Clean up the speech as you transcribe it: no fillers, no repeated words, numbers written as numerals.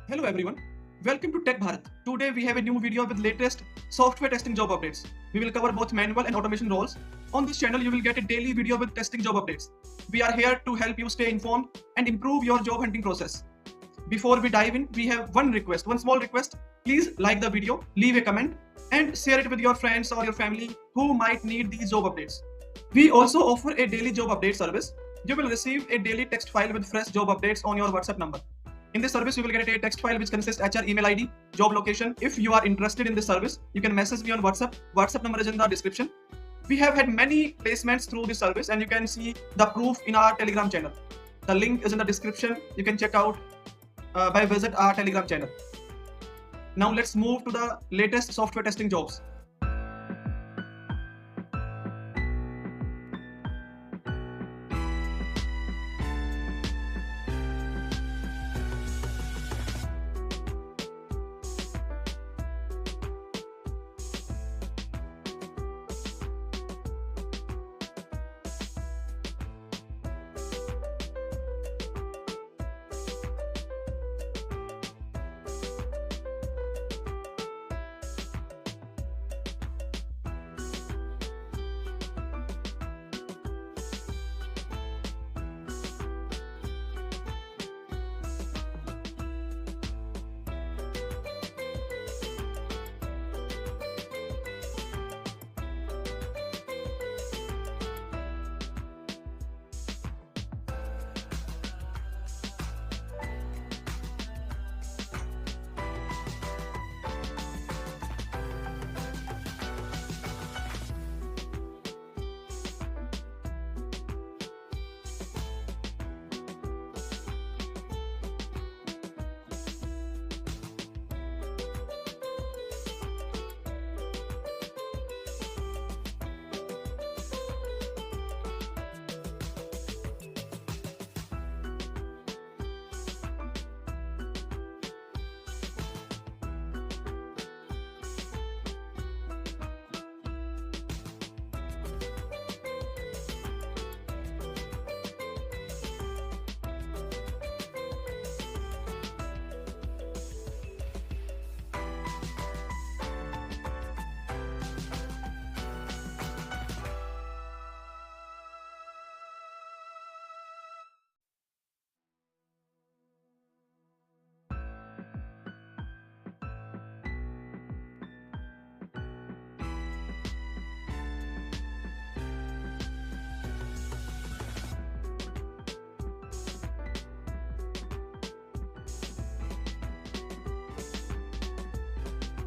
Hello everyone, welcome to Tech Bharat. Today we have a new video with latest software testing job updates. We will cover both manual and automation roles. On this channel you will get a daily video with testing job updates. We are here to help you stay informed and improve your job hunting process. Before we dive in, we have one small request. Please like the video, leave a comment and share it with your friends or your family who might need these job updates. We also offer a daily job update service. You will receive a daily text file with fresh job updates on your WhatsApp number. In this service, you will get a text file which consists HR email ID, job location. If you are interested in this service, you can message me on WhatsApp. WhatsApp number is in the description. We have had many placements through this service and you can see the proof in our Telegram channel. The link is in the description. You can check out by visit our Telegram channel. Now let's move to the latest software testing jobs.